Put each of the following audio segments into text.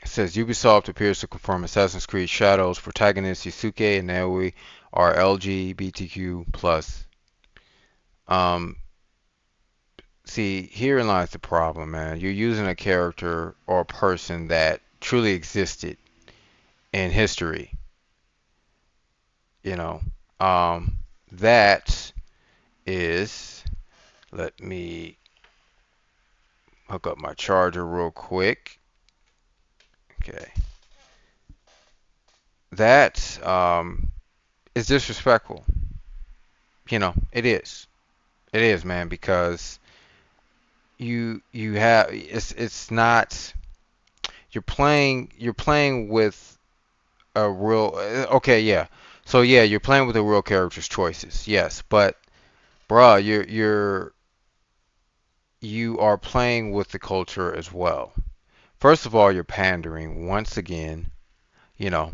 It says Ubisoft appears to confirm Assassin's Creed Shadows protagonists Yusuke and Naoi are LGBTQ plus. Um, See, herein lies the problem, man. You're using a character or a person that truly existed in history, you know. Um, that is, let me hook up my charger real quick. Okay. That is disrespectful. It is. It is, man, because you have it's not you're playing with a real okay, yeah. So yeah, you're playing with the real character's choices. Yes, but bruh, you are playing with the culture as well. First of all, you're pandering once again, you know,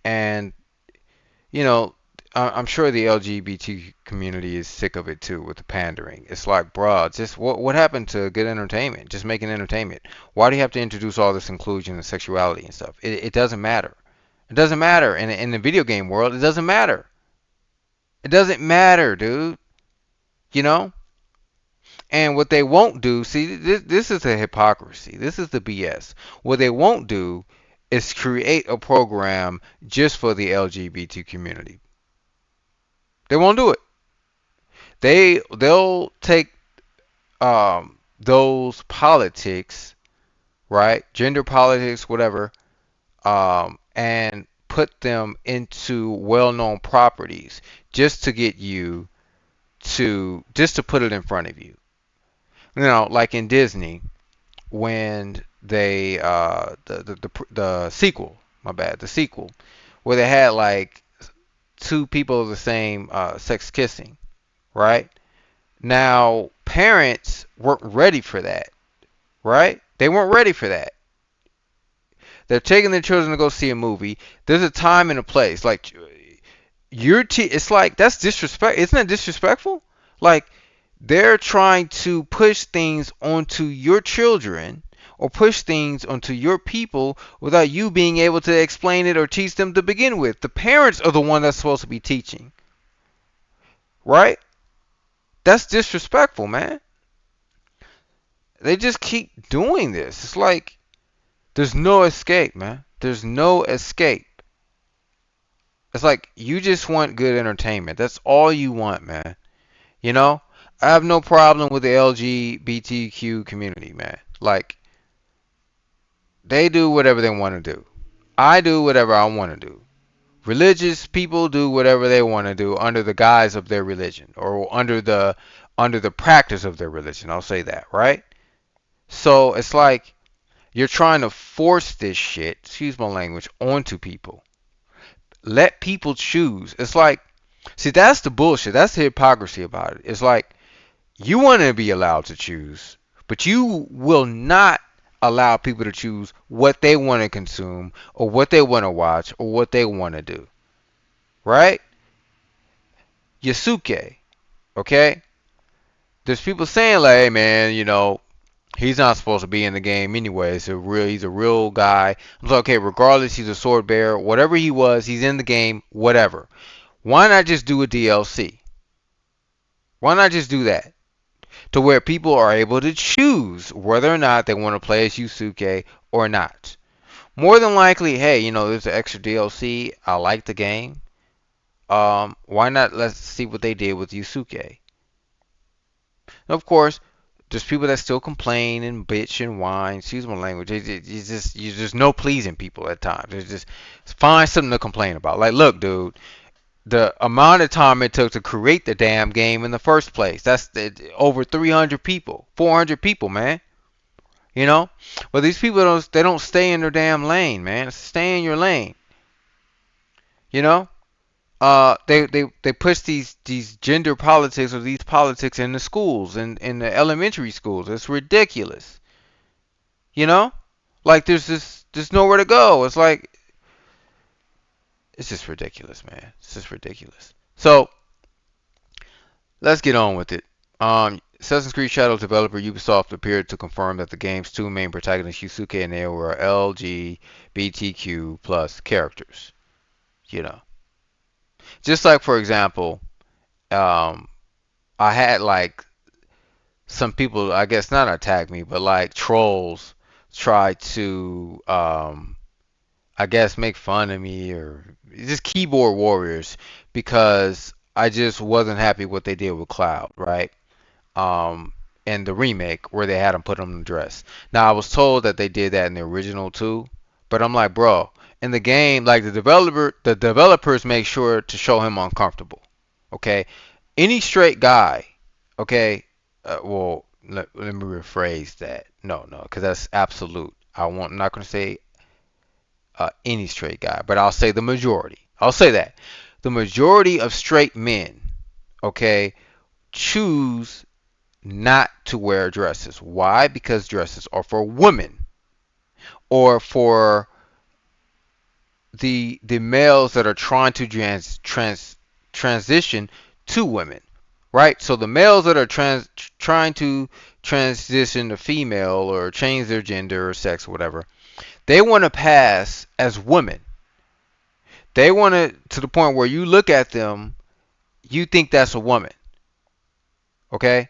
and you know, I'm sure the LGBT community is sick of it too with the pandering. It's like, bruh, just what happened to good entertainment? Just making entertainment. Why do you have to introduce all this inclusion and sexuality and stuff? It doesn't matter. It doesn't matter in the video game world. It doesn't matter. It doesn't matter, dude. You know. And what they won't do, see, this is a hypocrisy. This is the BS. What they won't do is create a program just for the LGBT community. They won't do it. They'll take those politics, right? Gender politics, whatever, and put them into well-known properties just to get you just to put it in front of you. Like in Disney, when they the sequel, my bad, the sequel, where they had like two people of the same sex kissing, right? Now, parents weren't ready for that, right? They weren't ready for that. They're taking their children to go see a movie. There's a time and a place. Like it's like that's disrespect. Isn't that disrespectful? Like they're trying to push things onto your children or push things onto your people without you being able to explain it or teach them to begin with. The parents are the one that's supposed to be teaching, right? That's disrespectful, man. They just keep doing this. It's like there's no escape, man. There's no escape. It's like you just want good entertainment. That's all you want, man. You know? I have no problem with the LGBTQ community, man. Like they do whatever they want to do. I do whatever I want to do. Religious people do whatever they want to do under the guise of their religion or under the practice of their religion. I'll say that, right? So it's like you're trying to force this shit, excuse my language, onto people. Let people choose. It's like, see, that's the bullshit. That's the hypocrisy about it. It's like you want to be allowed to choose, but you will not allow people to choose what they want to consume or what they want to watch or what they want to do. Right? Yasuke, okay? There's people saying like, hey man, he's not supposed to be in the game anyway. He's a real guy. I'm like, okay, regardless, he's a sword bearer. Whatever he was, he's in the game. Whatever. Why not just do a DLC? Why not just do that? To where people are able to choose whether or not they want to play as Yusuke or not. More than likely, hey, there's an extra DLC. I like the game. Why not? Let's see what they did with Yusuke. Of course, there's people that still complain and bitch and whine. Excuse my language. You just no pleasing people at times. It's just find something to complain about. Like, look, dude, the amount of time it took to create the damn game in the first place. That's over 300 people, 400 people, man. You know, but these people don't stay in their damn lane, man. Stay in your lane. You know, they push these gender politics or these politics in the schools and in the elementary schools. It's ridiculous. You know, like there's nowhere to go. It's like it's just ridiculous, man. It's just ridiculous. So let's get on with it. Assassin's Creed Shadows developer Ubisoft appeared to confirm that the game's two main protagonists, Yusuke and Neo, were LGBTQ plus characters. You know, just like for example, um, I had like some people, I guess not attack me, but like trolls try to, I guess make fun of me or just keyboard warriors because I just wasn't happy what they did with Cloud, right? um, in the remake where they had him put him in the dress. Now I was told that they did that in the original too, but I'm like, bro, in the game, like the developers make sure to show him uncomfortable. Okay, any straight guy, okay, well, let me rephrase that. No, no, because that's absolute. I'm not gonna say any straight guy, but I'll say the majority. I'll say that the majority of straight men, okay, choose not to wear dresses. Why? Because dresses are for women or for the males that are trying to transition to women, right? So the males that are trying to transition to female or change their gender or sex or whatever, they want to pass as women. They want to the point where you look at them, you think that's a woman, okay?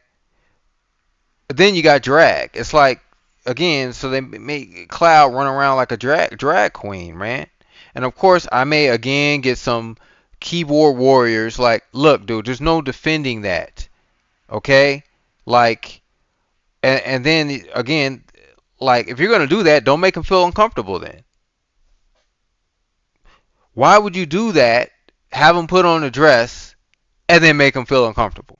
Then you got drag. It's like again, so they make Cloud run around like a drag queen, man. And of course, I may again get some keyboard warriors like, look, dude, there's no defending that, okay? Like, and then again, like if you're gonna do that, don't make them feel uncomfortable. Then why would you do that? Have them put on a dress and then make them feel uncomfortable.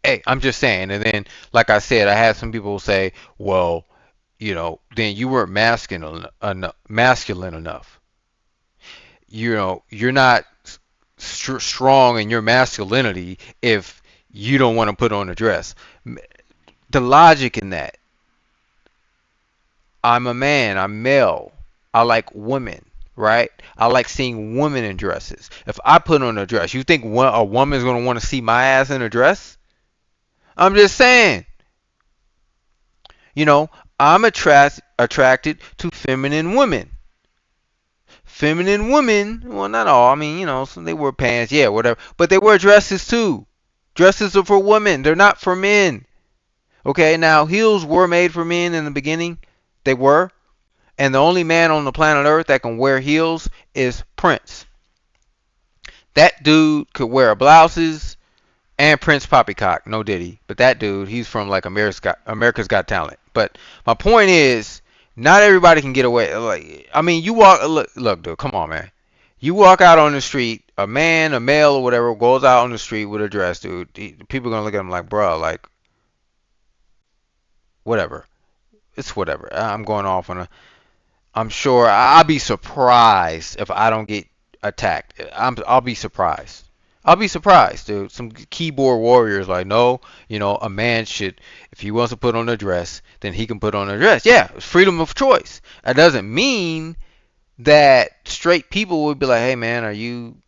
Hey, I'm just saying. And then, like I said, I had some people say, well, then you weren't masculine enough. You're not strong in your masculinity if you don't want to put on a dress. The logic in that, I'm a man, I'm male, I like women, right? I like seeing women in dresses. If I put on a dress, you think a woman's going to want to see my ass in a dress? I'm just saying. You know, I'm attracted to feminine women. Feminine women, well, not all. I mean, some they wear pants, yeah, whatever. But they wear dresses too. Dresses are for women. They're not for men. Okay, now heels were made for men in the beginning. They were. And the only man on the planet Earth that can wear heels is Prince. That dude could wear blouses and Prince Poppycock. No Diddy. But that dude, he's from like America's Got Talent. But my point is, not everybody can get away. Like, I mean, you walk. Look, dude. Come on, man. You walk out on the street. A man, a male, or whatever, goes out on the street with a dress, dude. People are gonna look at him like, bro, like, whatever. It's whatever. I'm going off on a. I'm sure I'll be surprised if I don't get attacked. I'll be surprised. I'll be surprised, dude. Some keyboard warriors like, no, a man should, if he wants to put on a dress, then he can put on a dress. Yeah, it's freedom of choice. That doesn't mean that straight people would be like, hey man,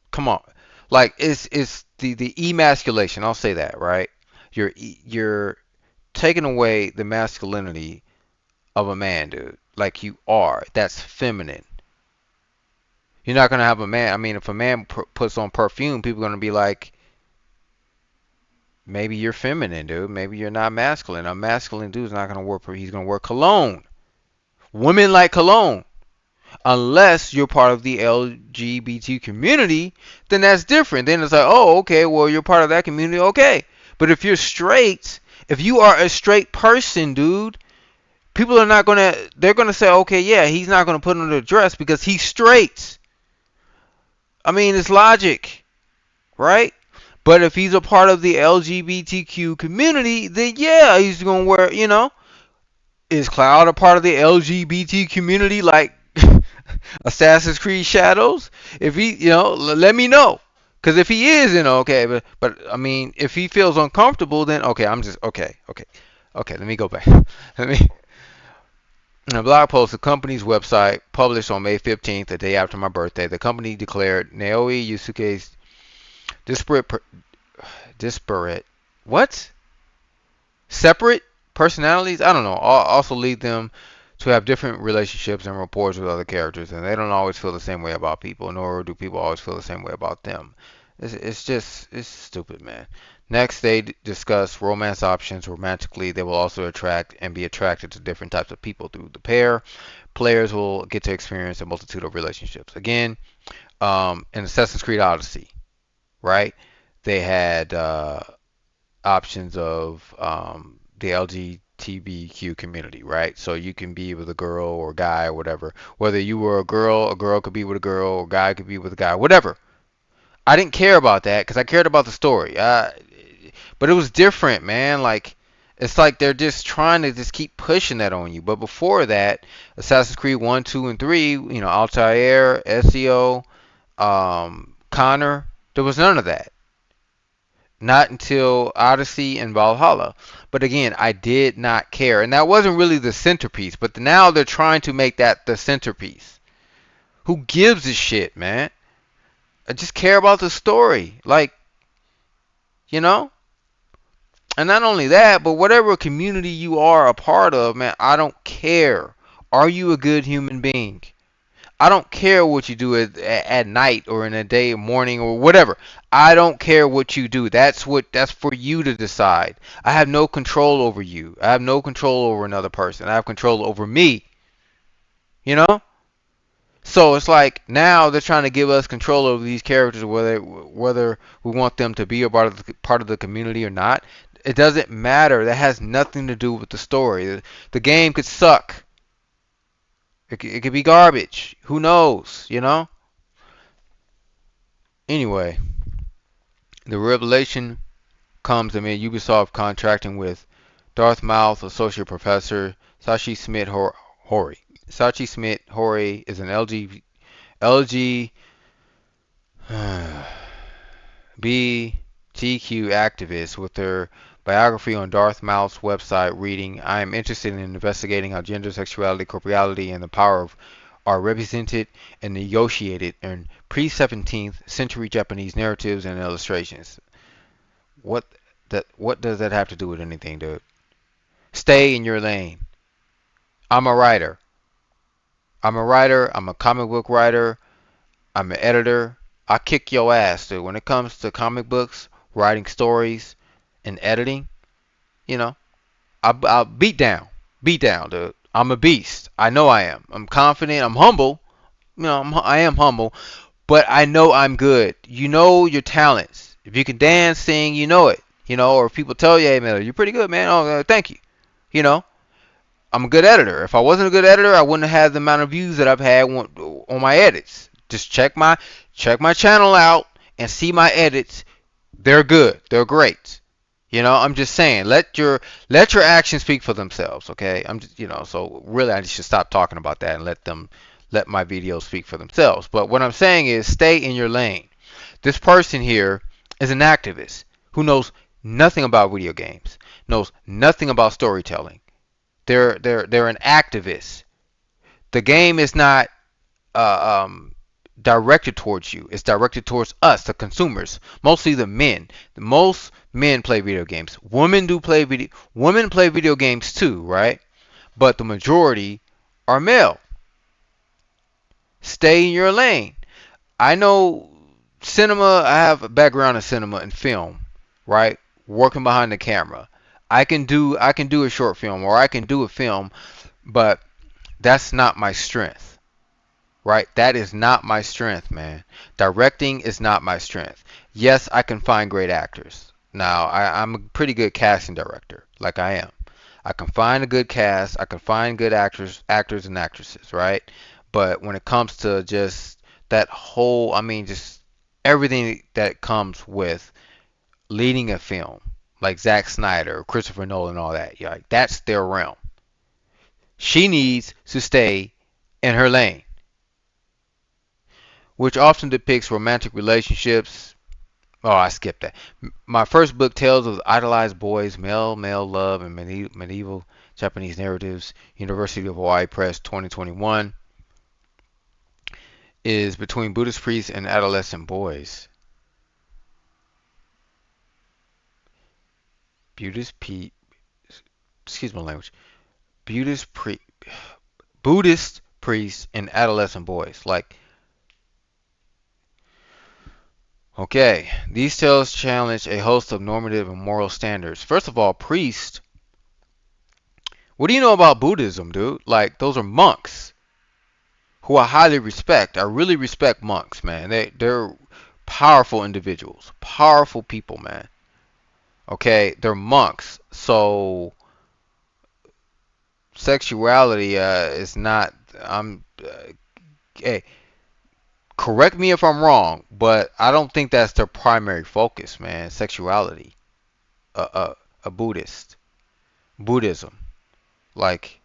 come on. Like it's the emasculation. I'll say that, right? You're taking away the masculinity of a man, dude. Like you are. That's feminine. You're not gonna have a man. I mean, if a man puts on perfume, people are gonna be like, maybe you're feminine, dude. Maybe you're not masculine. A masculine dude's not gonna wear. He's gonna wear cologne. Women like cologne. Unless you're part of the LGBT community, then that's different. Then it's like, oh, okay, well, you're part of that community, okay. But if you're straight, if you are a straight person, dude, people are not gonna. They're gonna say, okay, yeah, he's not gonna put on a dress because he's straight. I mean, it's logic, right? But if he's a part of the LGBTQ community, then yeah, he's gonna wear. Is Cloud a part of the LGBT community like Assassin's Creed Shadows? If he, let me know. Cause if he is, then okay. But I mean, if he feels uncomfortable, then okay. I'm just okay, okay, okay. Let me go back. Let me. In a blog post, the company's website published on May 15th, the day after my birthday, the company declared Naomi Yusuke's disparate, disparate What? Separate personalities? I don't know. Also lead them to have different relationships and rapports with other characters, and they don't always feel the same way about people, nor do people always feel the same way about them. It's just it's stupid, man. Next, they discuss romance options. Romantically, they will also attract and be attracted to different types of people through the pair. Players will get to experience a multitude of relationships. Again, in Assassin's Creed Odyssey, right? They had options of the LGBTQ community, right? So you can be with a girl or guy or whatever. Whether you were a girl could be with a girl, or a guy could be with a guy, whatever. I didn't care about that because I cared about the story. But it was different, man. Like it's like they're just trying to just keep pushing that on you. But before that, Assassin's Creed 1, 2, and 3, Altair, SEO, Connor, there was none of that. Not until Odyssey and Valhalla. But again, I did not care. And that wasn't really the centerpiece. But now they're trying to make that the centerpiece. Who gives a shit, man? I just care about the story. Like, you know? And not only that, but whatever community you are a part of, man, I don't care. Are you a good human being? I don't care what you do at night or in the day or morning or whatever. I don't care what you do. That's for you to decide. I have no control over you. I have no control over another person. I have control over me. You know? So it's like now they're trying to give us control over these characters, whether we want them to be a part of the community or not. It doesn't matter. That has nothing to do with the story. The game could suck. It could be garbage. Who knows? You know. Anyway, the revelation comes amid Ubisoft contracting with Dartmouth Associate Professor Sashi Smith Hori. Sachi Smith Hori is an LG BTQ activist with her biography on Dartmouth's website reading, I am interested in investigating how gender, sexuality, corporeality, and the power of are represented and negotiated in pre-17th century Japanese narratives and illustrations. What what does that have to do with anything, dude? Stay in your lane. I'm a writer. I'm a writer. I'm a comic book writer. I'm an editor. I kick your ass, dude. When it comes to comic books, writing stories, and editing, you know, I'll beat down, dude. I'm a beast. I know I am. I'm confident. I'm humble. I am humble, but I know I'm good. You know your talents. If you can dance, sing, you know it. Or if people tell you, hey man, you're pretty good, man. Oh, thank you. You know, I'm a good editor. If I wasn't a good editor, I wouldn't have had the amount of views that I've had on my edits. Just check my channel out and see my edits. They're good. They're great. I'm just saying, let your actions speak for themselves, okay? I'm just, so really I should stop talking about that and let my videos speak for themselves. But what I'm saying is stay in your lane. This person here is an activist who knows nothing about video games, knows nothing about storytelling. They're an activist. The game is not uh, um, directed towards you. It's directed towards us, the consumers, mostly the men. Most men play video games. Women play video games too, right? But the majority are male. Stay in your lane. I know cinema. I have a background in cinema and film, right? Working behind the camera. I can do a short film or I can do a film, but that's not my strength. Right? That is not my strength, man. Directing is not my strength. Yes, I can find great actors. Now, I'm a pretty good casting director, like I am. I can find a good cast. I can find good actors and actresses, right? But when it comes to just that whole, I mean, just everything that comes with leading a film, like Zack Snyder, Christopher Nolan, all that, yeah, like, that's their realm. She needs to stay in her lane, which often depicts romantic relationships. Oh, I skipped that. My first book, Tales of Idolized Boys, Male Love, and Medieval Japanese Narratives, University of Hawaii Press, 2021, is between Buddhist priests and adolescent boys. Buddhist pe excuse my language. Buddhist pre Buddhist priests and adolescent boys. Like, okay, these tales challenge a host of normative and moral standards. First of all, priests. What do you know about Buddhism, dude? Like, those are monks who I highly respect. I really respect monks, man. They're powerful individuals, powerful people, man. Okay, they're monks. So sexuality is not. I'm. Hey, correct me if I'm wrong, but I don't think that's their primary focus, man. Sexuality. A Buddhist. Buddhism. Like,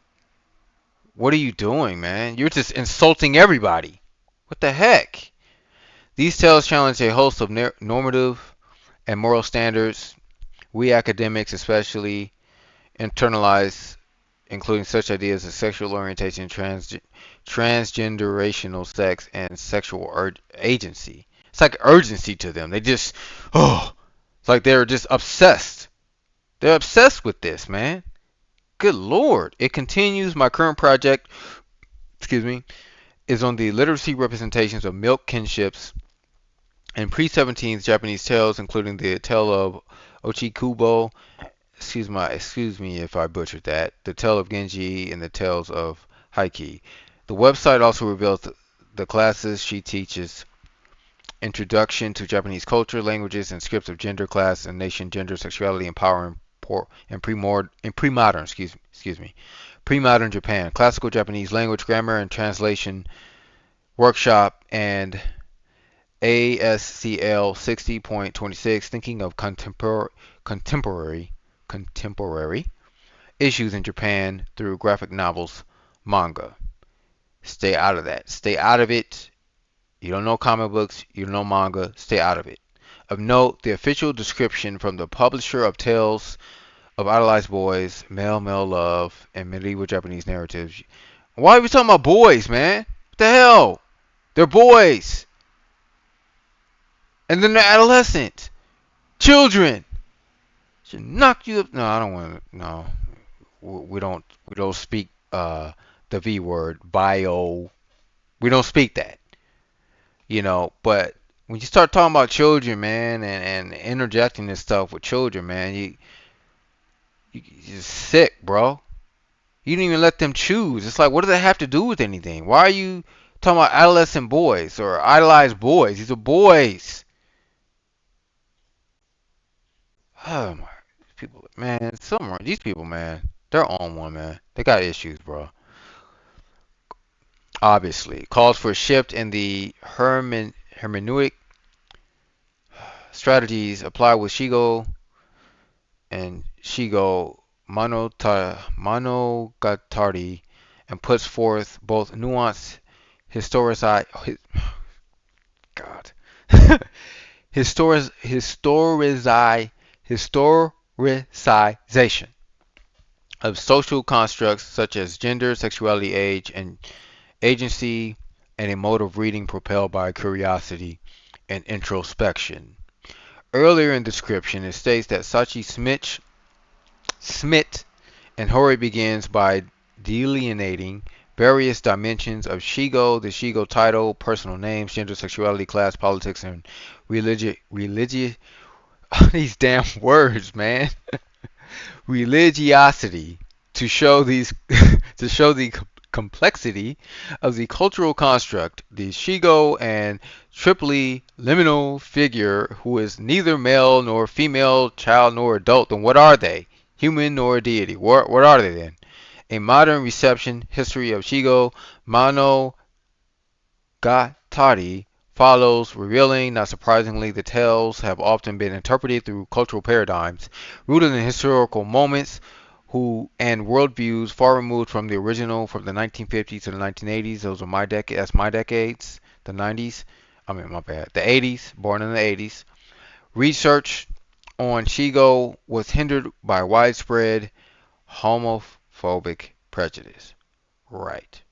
what are you doing, man? You're just insulting everybody. What the heck? These tales challenge a host of normative and moral standards we academics especially internalize, including such ideas as sexual orientation, transgenerational sex, and sexual agency. It's like urgency to them. They just, oh, it's like they're just obsessed. They're obsessed with this, man. Good lord. It continues. My current project, excuse me, is on the literacy representations of milk kinships and pre-17th Japanese tales, including the tale of Ochikubo. Excuse me if I butchered that. The tale of Genji and the tales of Heike. The website also reveals the classes she teaches: Introduction to Japanese Culture, Languages, and Scripts of Gender, Class, and Nation, Gender, Sexuality, and Power in pre-modern, excuse me, pre-modern Japan, Classical Japanese Language, Grammar, and Translation Workshop, and ASCL 60.26, Thinking of Contemporary issues in Japan through graphic novels, manga. Stay out of that. Stay out of it. You don't know comic books, you don't know manga, stay out of it. Of note, the official description from the publisher of Tales of Idolized Boys, Male Love, and Medieval Japanese Narratives. Why are we talking about boys, man? What the hell? They're boys. And then they're adolescent. Children. Should knock you up. No, I don't want to. No. We don't speak the V word, bio. We don't speak that. But when you start talking about children, man, and interjecting this stuff with children, man, you're sick, bro. You didn't even let them choose. It's like, what does that have to do with anything? Why are you talking about adolescent boys or idolized boys? These are boys. Oh my, people, man, some these people, man, they're on one, man. They got issues, bro. Obviously, calls for a shift in the hermeneutic strategies applied with Shigo and Shigo Monogatari, and puts forth both nuanced historici God historicization of social constructs such as gender, sexuality, age, and agency, and a mode of reading propelled by curiosity and introspection. Earlier in the description, it states that Sachi Smith and Hori begins by delineating various dimensions of Shigo, the Shigo title, personal names, gender, sexuality, class, politics, and religion. These damn words, man. Religiosity to show these to show the complexity of the cultural construct, the Shigo and triply liminal figure who is neither male nor female, child nor adult. Then what are they? Human nor a deity? What are they then? A modern reception history of Shigo Monogatari follows, revealing, not surprisingly, the tales have often been interpreted through cultural paradigms rooted in historical moments who and worldviews far removed from the original from the 1950s to the 1980s. Those are my decade. That's my decades. The 90s. I mean, my bad. The 80s. Born in the 80s. Research on Shigo was hindered by widespread homophobic prejudice. Right.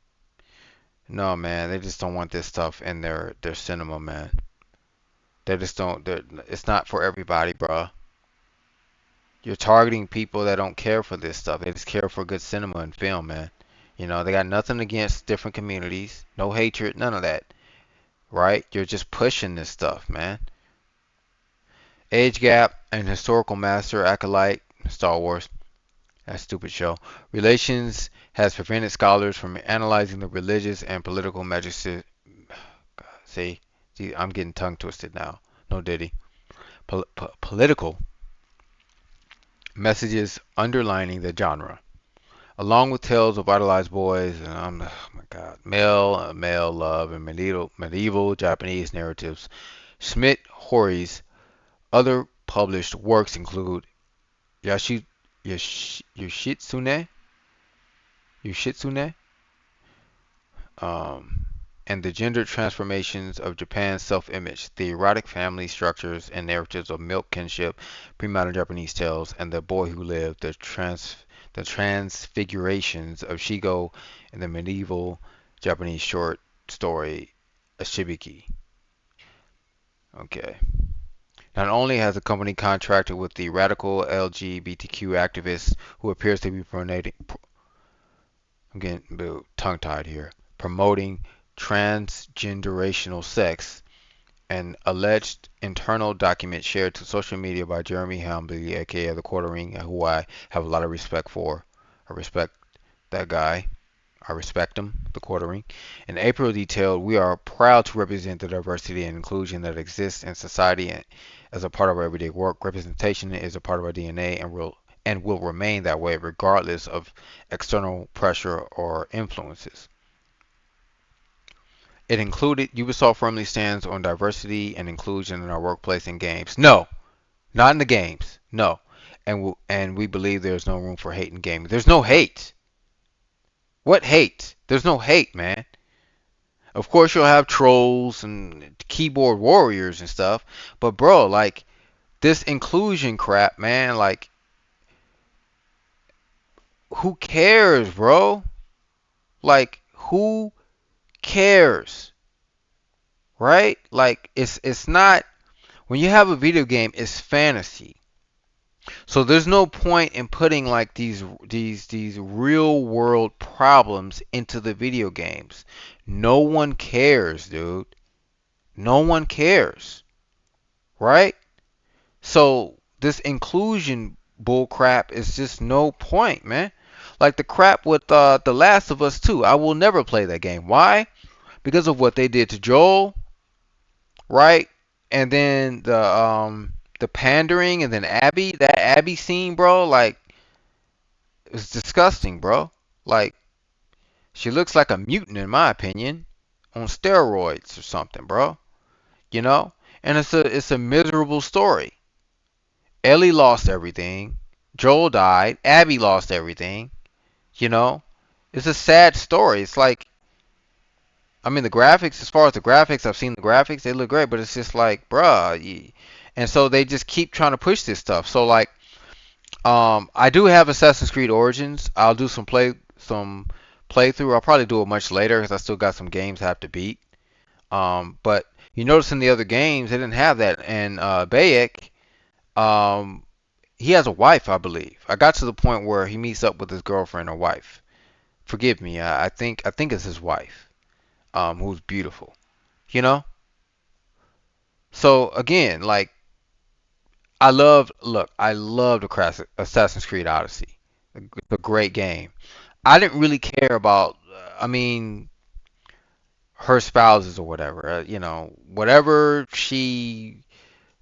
No, man, they just don't want this stuff in their cinema, man. They just don't. It's not for everybody, bro. You're targeting people that don't care for this stuff. They just care for good cinema and film, man. You know, they got nothing against different communities, no hatred, none of that, right? You're just pushing this stuff, man. Age gap and historical master acolyte, Star Wars, that stupid show. Relations has prevented scholars from analyzing the religious and political messages. See, I'm getting tongue twisted now. No diddy. Political messages underlining the genre, along with tales of idolized boys and oh my god, male love and medieval Japanese narratives. Schmidt Hori's other published works include Yashi, Yoshitsune, Yoshitsune, um, and the gender transformations of Japan's self-image, the erotic family structures and narratives of milk kinship, pre-modern Japanese tales, and the boy who lived, the transfigurations of Shigo in the medieval Japanese short story Ashibiki. Okay. Not only has the company contracted with the radical LGBTQ activist who appears to be promoting, I'm getting tongue-tied here, promoting transgenerational sex. An alleged internal document shared to social media by Jeremy Hambley, aka the Quartering, who I have a lot of respect for. I respect that guy. I respect him, the Quartering. In April detailed, we are proud to represent the diversity and inclusion that exists in society as a part of our everyday work. Representation is a part of our DNA and will remain that way regardless of external pressure or influences. It included Ubisoft firmly stands on diversity and inclusion in our workplace and games. No, not in the games. No. And we believe there's no room for hate in gaming. There's no hate. What hate? There's no hate, man. Of course you'll have trolls and keyboard warriors and stuff, but bro, like this inclusion crap, man, like who cares, bro? Like who cares? Right? Like it's not when you have a video game, it's fantasy. So there's no point in putting like these real world problems into the video games. No one cares, dude. No one cares, right? So this inclusion bull crap is just no point, man. Like the crap with The Last of Us 2. I will never play that game. Why? Because of what they did to Joel, right? And then the pandering and then Abby, that Abby scene, bro, like it's disgusting, bro. Like she looks like a mutant in my opinion, on steroids or something, bro. You know? And it's a miserable story. Ellie lost everything. Joel died. Abby lost everything. You know? It's a sad story. It's like I mean the graphics, as far as the graphics, I've seen the graphics, they look great, but it's just like, bruh. And so they just keep trying to push this stuff. So like I do have Assassin's Creed Origins. I'll do some playthrough. I'll probably do it much later because I still got some games I have to beat. But you notice in the other games they didn't have that. And Bayek, um, he has a wife, I believe. I got to the point where he meets up with his girlfriend or wife. Forgive me. I think it's his wife, who's beautiful. You know. So again, like I love the Assassin's Creed Odyssey. The great game. I didn't really care about, I mean, her spouses or whatever. Whatever she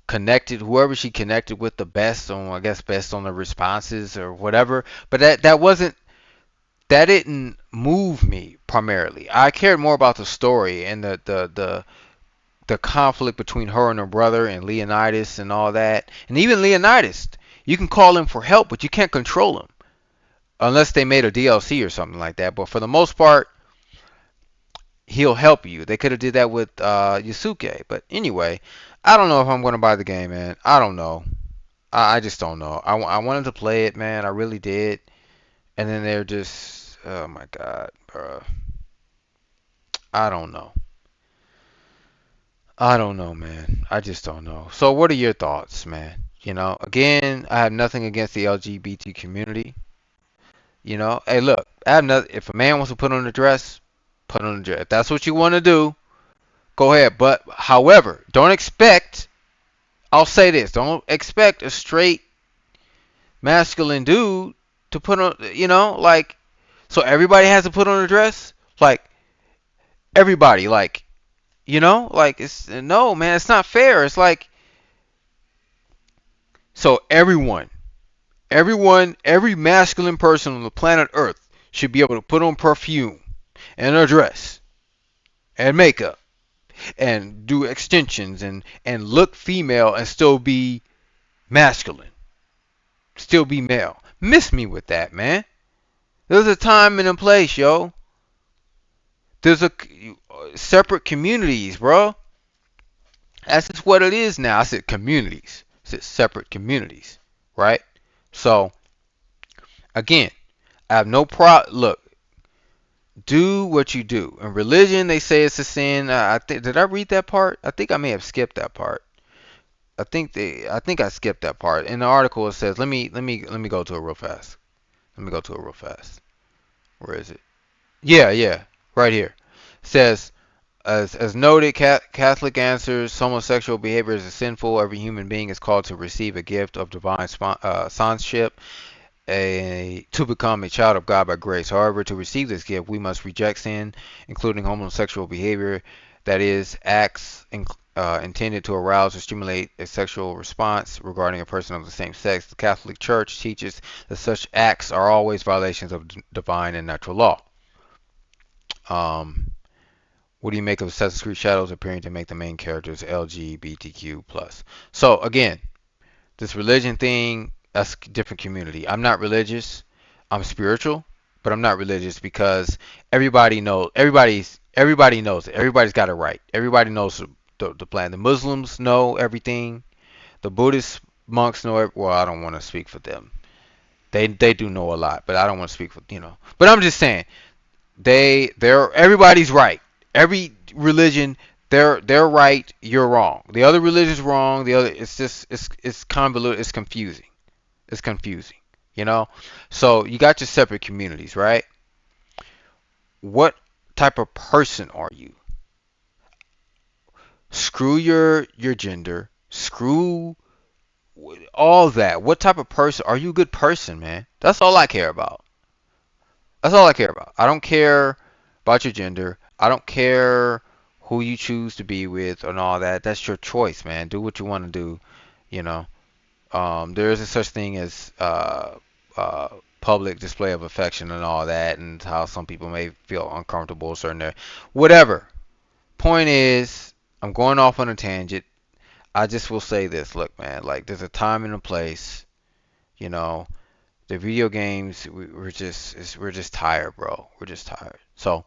whoever she connected with the best on, I guess, best on the responses or whatever. But that didn't move me primarily. I cared more about the story and the conflict between her and her brother and Leonidas and all that. And even Leonidas, you can call him for help, but you can't control him unless they made a DLC or something like that. But for the most part, he'll help you. They could have did that with Yusuke. But anyway, I don't know if I'm going to buy the game, man. I don't know. I just don't know. I wanted to play it, man. I really did. And then they're just, oh my God, bro. I don't know. I don't know, man. I just don't know. So what are your thoughts, man? Again, I have nothing against the LGBT community. Hey, look, I have nothing. If a man wants to put on a dress, put on a dress. If that's what you want to do, go ahead. But however, don't expect. I'll say this: don't expect a straight masculine dude to put on. Like, so everybody has to put on a dress. Like everybody, like it's no man. It's not fair. It's like so every masculine person on the planet Earth should be able to put on perfume and a dress and makeup and do extensions and look female and still be masculine, still be male. Miss me with that, man. There's a time and a place, yo. There's a separate communities, bro. That's just what it is now. I said communities. I said separate communities, right? So again, I have no Look, do what you do. In religion, they say it's a sin. Did I read that part? I think I may have skipped that part. I think I skipped that part. In the article, it says, let me go to it real fast. Let me go to it real fast. Where is it? Yeah, yeah, right here. It says, as noted, Catholic answers homosexual behavior is sinful. Every human being is called to receive a gift of divine sonship, to become a child of God by grace. However, to receive this gift, we must reject sin, including homosexual behavior, that is, acts intended to arouse or stimulate a sexual response regarding a person of the same sex. The Catholic Church teaches that such acts are always violations of divine and natural law. Um, what do you make of Assassin's Creed Shadows appearing to make the main characters LGBTQ plus? So again, this religion thing, that's a different community. I'm not religious. I'm spiritual, but I'm not religious because everybody knows it. Everybody's got it right. Everybody knows the plan. The Muslims know everything. The Buddhist monks know it. Well, I don't want to speak for them. They do know a lot, but I don't want to speak for. But I'm just saying they're everybody's right. Every religion, they're right, you're wrong. The other religion's wrong. The other it's just it's convoluted, it's confusing. It's confusing, you know? So you got your separate communities, right? What type of person are you? Screw your gender. Screw all that. What type of person are you? A good person, man. That's all I care about. That's all I care about. I don't care about your gender. I don't care who you choose to be with and all that. That's your choice, man. Do what you want to do. You know, there isn't such thing as uh, public display of affection and all that, and how some people may feel uncomfortable certain there. Whatever. Point is, I'm going off on a tangent. I just will say this. Look, man. Like, there's a time and a place. You know, the video games. We're just tired, bro. We're just tired. So.